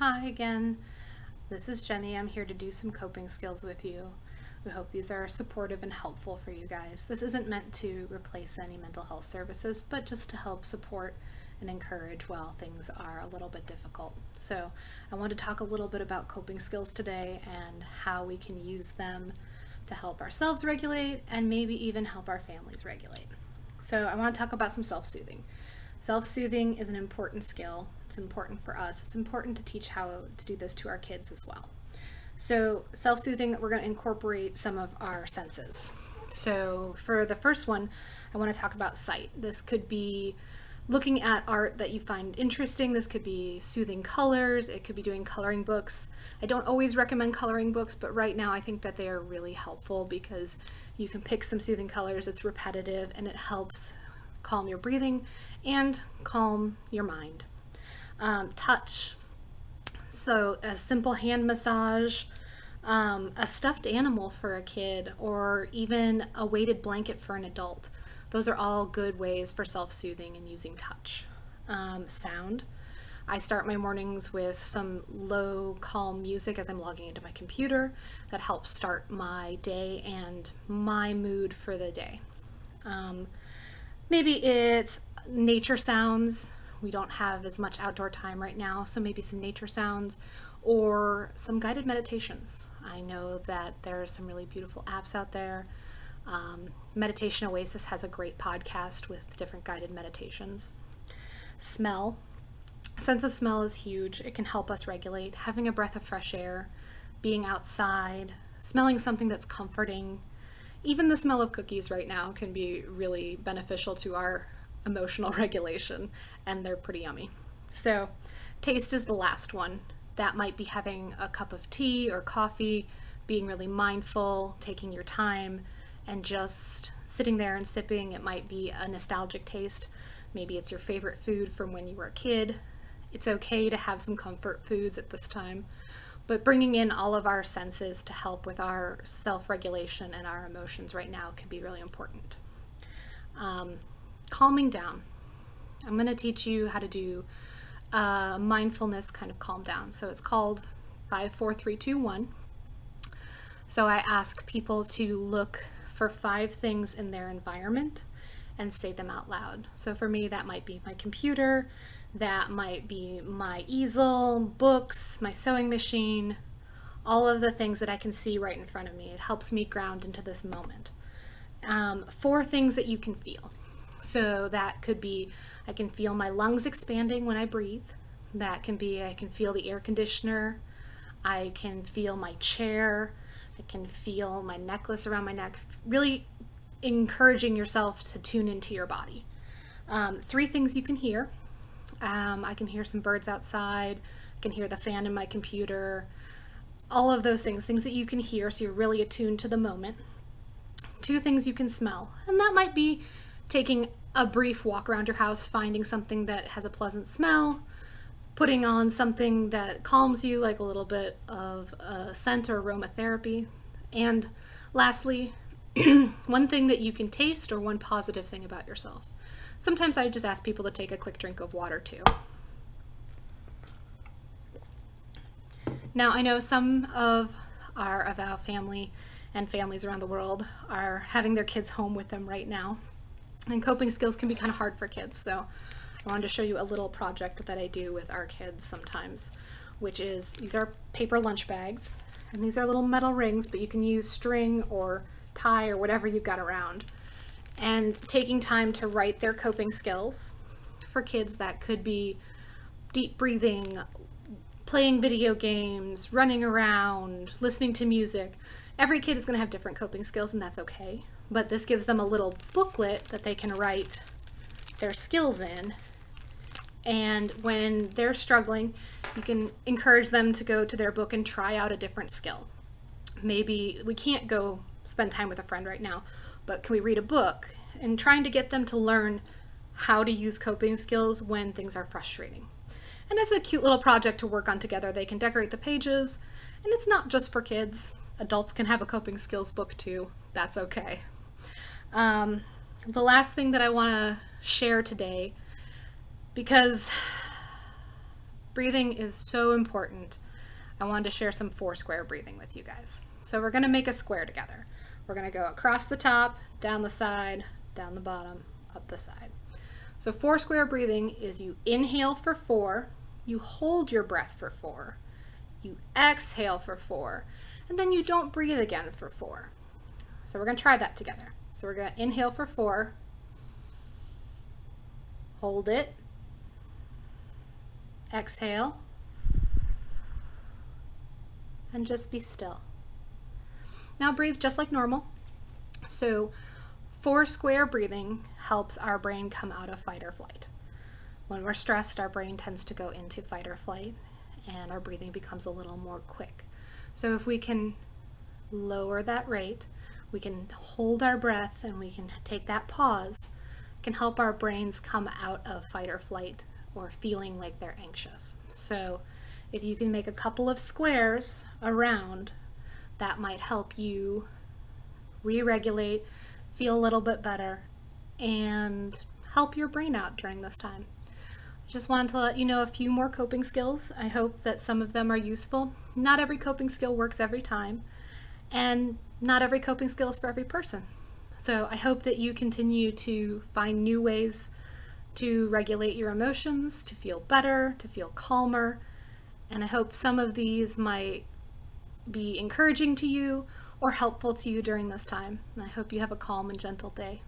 Hi again. This is Jenny. I'm here to do some coping skills with you. We hope these are supportive and helpful for you guys. This isn't meant to replace any mental health services, but just to help support and encourage while things are a little bit difficult. So I want to talk a little bit about coping skills today and how we can use them to help ourselves regulate and maybe even help our families regulate. So I want to talk about some self-soothing. Self-soothing is an important skill. It's important for us. It's important to teach how to do this to our kids as well. So self-soothing, we're going to incorporate some of our senses. So for the first one, I want to talk about sight. This could be looking at art that you find interesting. This could be soothing colors. It could be doing coloring books. I don't always recommend coloring books, but right now I think that they are really helpful because you can pick some soothing colors. It's repetitive and it helps calm your breathing and calm your mind. Touch. So a simple hand massage, a stuffed animal for a kid, or even a weighted blanket for an adult. Those are all good ways for self-soothing and using touch. Sound. I start my mornings with some low, calm music as I'm logging into my computer. That helps start my day and my mood for the day. Maybe it's nature sounds. We don't have as much outdoor time right now, so maybe some nature sounds or some guided meditations. I know that there are some really beautiful apps out there. Meditation Oasis has a great podcast with different guided meditations. Smell. Sense of smell is huge. It can help us regulate. Having a breath of fresh air, being outside, smelling something that's comforting. Even the smell of cookies right now can be really beneficial to our emotional regulation, and they're pretty yummy. So taste is the last one. That might be having a cup of tea or coffee, being really mindful, taking your time, and just sitting there and sipping. It might be a nostalgic taste. Maybe it's your favorite food from when you were a kid. It's okay to have some comfort foods at this time, but bringing in all of our senses to help with our self-regulation and our emotions right now can be really important. Calming down. I'm going to teach you how to do mindfulness kind of calm down. So it's called 5, 4, 3, 2, 1. So I ask people to look for 5 things in their environment and say them out loud. So for me, that might be my computer, that might be my easel, books, my sewing machine, all of the things that I can see right in front of me. It helps me ground into this moment. 4 things that you can feel. So that could be, I can feel my lungs expanding when I breathe. That can be, I can feel the air conditioner. I can feel my chair. I can feel my necklace around my neck. Really encouraging yourself to tune into your body. 3 things you can hear. I can hear some birds outside. I can hear the fan in my computer. All of those things that you can hear, so you're really attuned to the moment. 2 things you can smell, and that might be taking a brief walk around your house, finding something that has a pleasant smell, putting on something that calms you, like a little bit of a scent or aromatherapy. And lastly, one thing that you can taste or one positive thing about yourself. Sometimes I just ask people to take a quick drink of water too. Now I know some of our family and families around the world are having their kids home with them right now. And coping skills can be kind of hard for kids, so I wanted to show you a little project that I do with our kids sometimes, which is, these are paper lunch bags, and these are little metal rings, but you can use string or tie or whatever you've got around. And taking time to write their coping skills. For kids, that could be deep breathing, playing video games, running around, listening to music. Every kid is going to have different coping skills, and that's okay. But this gives them a little booklet that they can write their skills in. And when they're struggling, you can encourage them to go to their book and try out a different skill. Maybe we can't go spend time with a friend right now, but can we read a book? And trying to get them to learn how to use coping skills when things are frustrating. And it's a cute little project to work on together. They can decorate the pages, and it's not just for kids. Adults can have a coping skills book too. That's okay. The last thing that I want to share today, because Breathing is so important. I wanted to share some 4 square breathing with you guys. So we're going to make a square together. We're going to go across the top, down the side, down the bottom, up the side. So 4 square breathing is you inhale for 4, you hold your breath for 4, you exhale for 4, and then you don't breathe again for 4. So we're going to try that together. So we're going to inhale for 4, hold it, exhale, and just be still. Now breathe just like normal. So 4 square breathing helps our brain come out of fight or flight. When we're stressed, our brain tends to go into fight or flight, and our breathing becomes a little more quick. So if we can lower that rate, we can hold our breath and we can take that pause, it can help our brains come out of fight or flight or feeling like they're anxious. So if you can make a couple of squares around, that might help you re-regulate, feel a little bit better, and help your brain out during this time. Just wanted to let you know a few more coping skills. I hope that some of them are useful. Not every coping skill works every time, and not every coping skill is for every person. So I hope that you continue to find new ways to regulate your emotions, to feel better, to feel calmer, and I hope some of these might be encouraging to you or helpful to you during this time. And I hope you have a calm and gentle day.